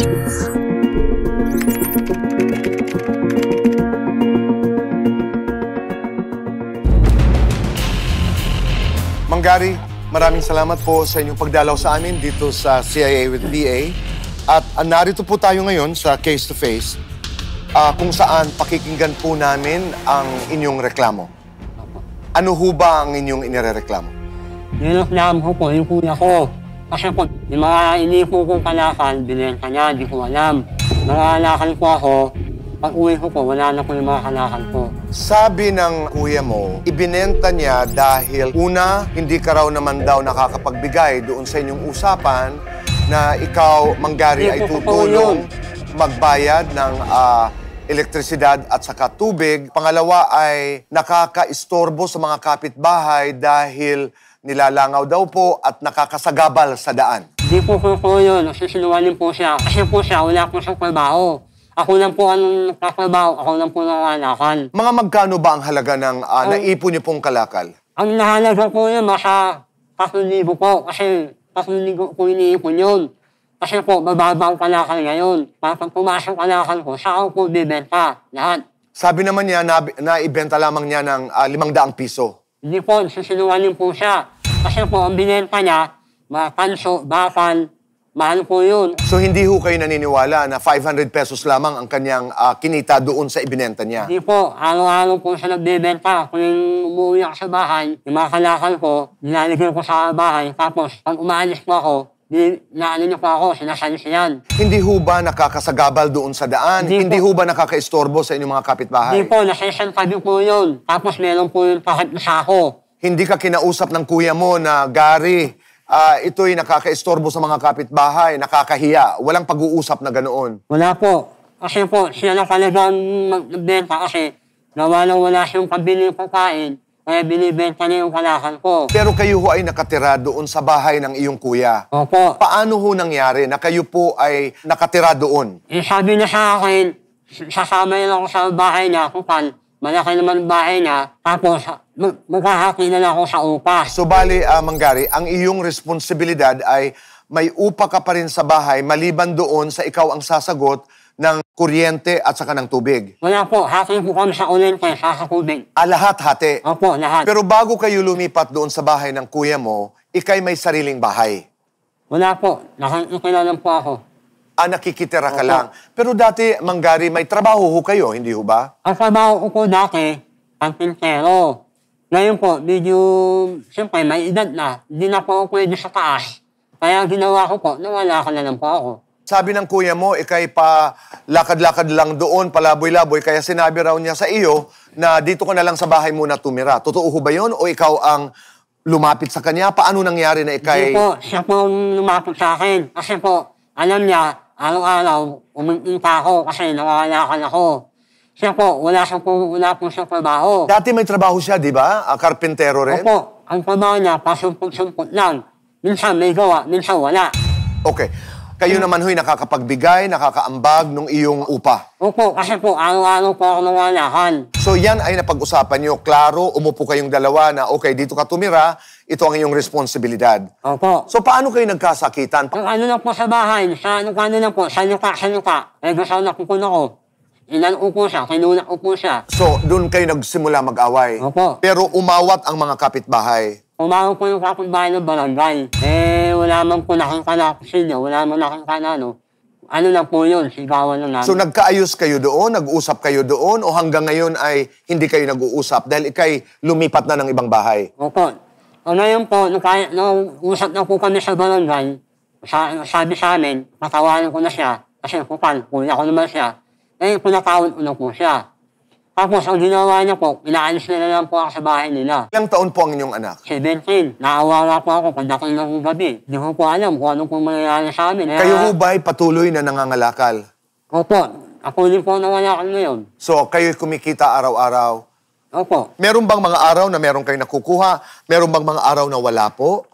Mang Gary, maraming salamat po sa inyong pagdalaw sa amin dito sa CIA with PA. At narito po tayo ngayon sa Case-to-Face kung saan pakikinggan po namin ang inyong reklamo. Ano ho ba ang inyong inireklamo? Nireklamo ko po yung kuya ko. Kasi po, yung mga inipo kong kalakal, binenta niya, di ko alam. Nangalakal po ako, pag uwi ko po, wala na po yung mga kalakal ko. Sabi ng kuya mo, ibinenta niya dahil una, hindi ka raw naman daw nakakapagbigay doon sa inyong usapan na ikaw, Mang Gary, ay tutulong magbayad ng elektrisidad at saka tubig. Pangalawa ay nakakaistorbo sa mga kapitbahay dahil nilalangaw daw po at nakakasagabal sa daan. Hindi po yun. Nagsisinungaling po siya. Kasi po siya, wala po siyang trabaho. Ako lang po anong nagtatrabaho. Ako lang po nangalakal. Mga magkano ba ang halaga ng naipon niyo pong kalakal? Ang nahalaga po yun, masa 3,000 po. Kasi 3,000 po iniipon yun. Kasi po, bababa ang kalakal ngayon. Pag pumasok kalakal ko, saka po bibenta. Lahat. Sabi naman niya, naibenta lamang niya ng 500 piso. Hindi po, nagsisinungaling po siya. Kasi po, ang binenta niya, mga kanso, bakal, mahal po yun. So hindi ho kayo naniniwala na 500 pesos lamang ang kanyang kinita doon sa ibinenta niya? Hindi po, araw-araw po siya nagbibenta. Kung umuwi ako sa bahay, yung mga kalakal ko, nilalagay ko sa bahay. Tapos, pag umaalis po ako, naano niyo po ako, sinasalisiyan. Hindi ho ba nakakasagabal doon sa daan? Hindi ho ba nakakaistorbo sa inyong mga kapitbahay? Hindi po, nasisantabi po yun. Tapos meron po yung pakit na sako. Hindi ka kinausap ng kuya mo na, Gary, ito'y nakakaistorbo sa mga kapitbahay, nakakahiya. Walang pag-uusap na ganoon. Wala po. Kasi po, siya na talagang magbenta kasi wala siyang pabili pagkain. Kaya binibenta niya yung kalakal ko. Pero kayo ho ay nakatira doon sa bahay ng iyong kuya. Opo. Paano ho nangyari na kayo po ay nakatira doon? Sabi niya sa akin, sasama niya ako sa bahay niya, kupal. Malaki naman ang bahay niya. Tapos, maghahati na lang ako sa upa. So, bali, Mang Gary, ang iyong responsibilidad ay may upa ka pa rin sa bahay maliban doon sa ikaw ang sasagot ng kuryente at saka ng tubig. Wala po. Hati po kami sa kuryente, sa tubig. Lahat hati? Opo, lahat. Pero bago kayo lumipat doon sa bahay ng kuya mo, ikay may sariling bahay? Wala po. Nakikita lang po ako. Nakikitira ka lang. Pero dati, Mang Gary, may trabaho ho kayo, hindi ho ba? Ang trabaho ko po dati, pantintero. Ngayon po, medyo, siyempre, may edad na. Hindi na po ako pwede sa taas. Kaya ginawa ko po, nawala ka na lang po ako. Sabi ng kuya mo, ikay pa lakad-lakad lang doon, palaboy-laboy, kaya sinabi raw niya sa iyo na dito ka na lang sa bahay muna tumira. Totoo ho ba yun? O ikaw ang lumapit sa kanya? Paano nangyari na ikay... Hindi po, siya po lumapit sa akin. Kasi po, alam niya, araw-araw, uminta ako kasi nawawalakan ako. Siya po, wala po siyang trabaho. Dati may trabaho siya, di ba? Karpentero rin? Opo, ang trabaho niya, pasumpot-sumpot lang. Minsan may gawa, minsan wala. Okay. Kayo naman ho'y nakakapagbigay, nakakaambag nung iyong upa. Opo, kasi po, araw-araw po ako nawalakan. So yan ay napag-usapan nyo. Klaro, umupo kayong dalawa na, okay, dito ka tumira, ito ang iyong responsibilidad. Opo. So paano kayo nagkasakitan? Ang ano lang po sa bahay, sa luka. Eh, gusto na kukun ako. Ilan upo siya, kinunak upo siya. So doon kayo nagsimula mag-away? Opo. Pero umawat ang mga kapitbahay? Umawag po yung kapitbahay ng barangay. Eh, wala man po nakita na kusilyo, wala man nakita na ano lang po yun, sigawan lang namin. So nagkaayos kayo doon, nag-usap kayo doon, o hanggang ngayon ay hindi kayo nag-uusap dahil ikay lumipat na ng ibang bahay? Opo. O ngayon po, nung usap na po kami sa barangay, sabi sa amin, patawanan ko na siya, kasi kupal, kuya ko naman siya. Eh, pinatawad ko na po siya. Tapos, ang ginawa niya po, inaalis na lang po ako sa bahay nila. Ilang taon po ang inyong anak? 17. Naawa po ako pagdating ng gabi. Hindi ko po alam kung anong pong mangyayari sa amin. Kayo ho ba'y patuloy na nangangalakal? Opo. Ako din po nangangalakal ngayon. So, kayo'y kumikita araw-araw? Opo. Meron bang mga araw na meron kayo nakukuha? Meron bang mga araw na wala po?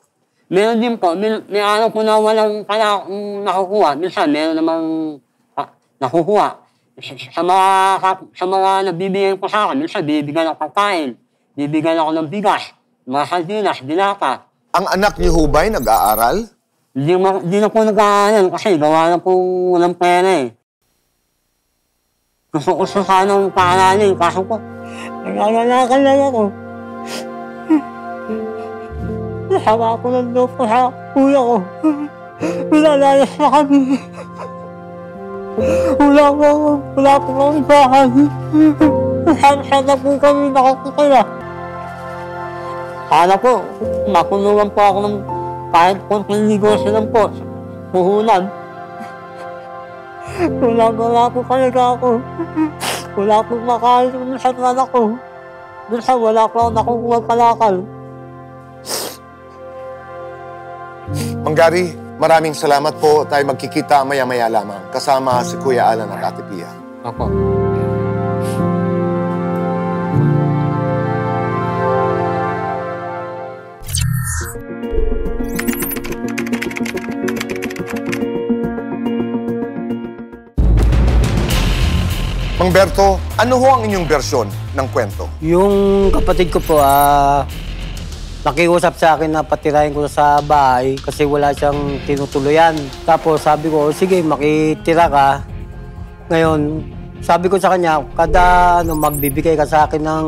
Meron din po. May araw po na walang nakukuha. Minsan, meron namang nakukuha. Sa mga nabibigyan ko sa akin, minsan bibigyan ako pagkain, bibigyan ako ng bigas, mga sardinas, dilata. Ang anak niyo ho ba'y nag-aaral? Hindi na po nag-aaral kasi gawa na po walang pera eh. Gusto ko sa sanang paaralin, kaso po, nangangalakan lang ako. Nahawa ko ng loob ko sa kuya ko. Nilalayas na kami. Wala po kami bahay. Sana po kami nakakitira. Sana po, makulungan po ako ng kahit konting negosyo lang po. Puhunan. Wala po talaga ako. Wala po makain sa anak ko. Minsan wala po ako nakukuha kalakal. Mang Gary, maraming salamat po. Tayo magkikita maya-maya lamang. Kasama si Kuya Alan at Ate Pia. Ako. Mang Berto, ano ho ang inyong bersyon ng kwento? Yung kapatid ko po, nakiusap sa akin na patirahin ko sa bahay kasi wala siyang tinutuluyan. Tapos sabi ko, sige, makitira ka. Ngayon, sabi ko sa kanya, kada magbibigay ka sa akin ng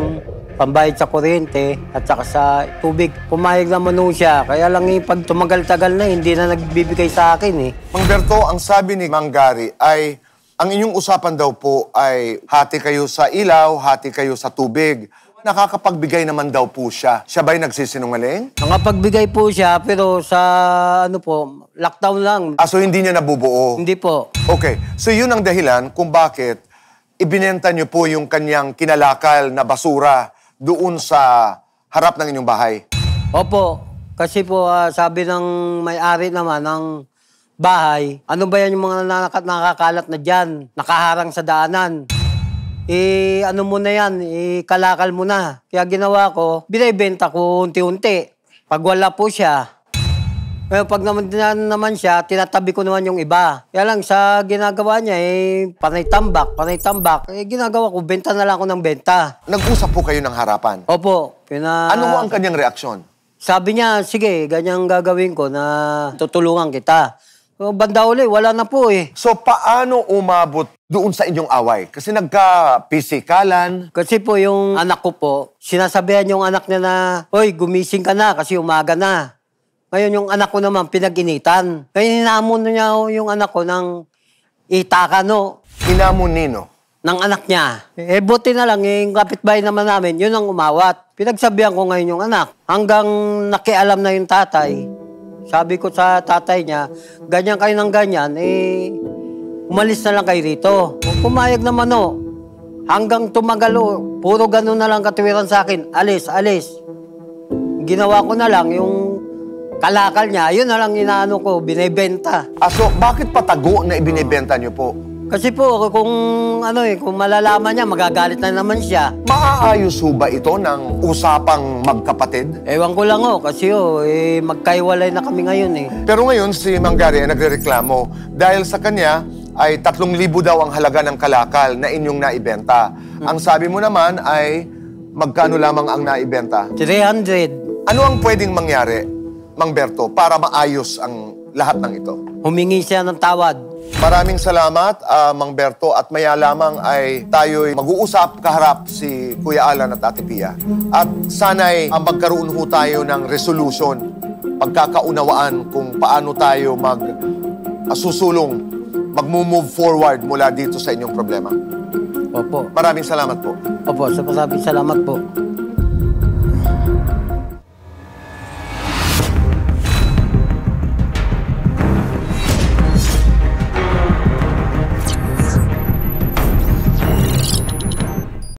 pambayad sa kuryente at saka sa tubig. Pumayag naman ho siya. Kaya lang pag tumagal-tagal na, hindi na nagbibigay sa akin eh. Mang Berto, ang sabi ni Mang Gary ay ang inyong usapan daw po ay hati kayo sa ilaw, hati kayo sa tubig. Nakakapagbigay naman daw po siya. Siya ba'y nagsisinungaling? Nakapagbigay po siya, pero sa lockdown lang. So hindi niya nabubuo? Hindi po. Okay. So yun ang dahilan kung bakit ibinenta niyo po yung kanyang kinalakal na basura doon sa harap ng inyong bahay. Opo. Kasi po, sabi ng may-ari naman ng bahay, ano ba yan yung mga nakakalat na dyan, nakaharang sa daanan? Ano mo na yan, kalakal mo na. Kaya ginawa ko, binibenta ko unti-unti. Pag wala po siya, pag naman siya, tinatabi ko naman yung iba. Kaya lang sa ginagawa niya, panay tambak. Ginagawa ko, benta na lang ako ng benta. Nag-usap po kayo ng harapan? Opo. Ano mo ang kanyang reaksyon? Sabi niya, sige, ganyang gagawin ko na tutulungan kita. Banda uli, wala na po eh. So paano umabot doon sa inyong away? Kasi nagka-pisikalan. Kasi po yung anak ko po, sinasabihan yung anak niya na, "Hoy, gumising ka na kasi umaga na." Ngayon yung anak ko naman pinag-initan. Ngayon hinamon niya yung anak ko ng itakano. Hinamon nino? Ng anak niya. Buti na lang, yung kapitbahay naman namin, yun ang umawat. Pinagsabihan ko ngayon yung anak. Hanggang nakialam na yung tatay. Sabi ko sa tatay niya, ganyan kayo ng ganyan, umalis na lang kayo rito. Pumayag naman hanggang tumagal puro ganun na lang katuwiran sa akin, alis. Ginawa ko na lang yung kalakal niya, yun na lang inaano ko, binibenta. So bakit patago na ibinibenta niyo po? Kasi po, kung malalaman niya, magagalit na naman siya. Maaayos ho ba ito ng usapang magkapatid? Ewan ko lang kasi magkaiwalay na kami ngayon Pero ngayon si Mang Gary ay nagrereklamo dahil sa kanya ay 3,000 daw ang halaga ng kalakal na inyong naibenta. Ang sabi mo naman ay magkano lamang ang naibenta? 300. Ano ang pwedeng mangyari, Mang Berto, para maayos ang lahat ng ito? Humingi siya ng tawad. Maraming salamat, Mang Berto, at maya lamang ay tayo'y mag-uusap kaharap si Kuya Alan at Ate Pia. At sana'y magkaroon ho tayo ng resolution, pagkakaunawaan kung paano tayo susulong, mag-move forward mula dito sa inyong problema. Opo. Maraming salamat po. Opo, maraming salamat po.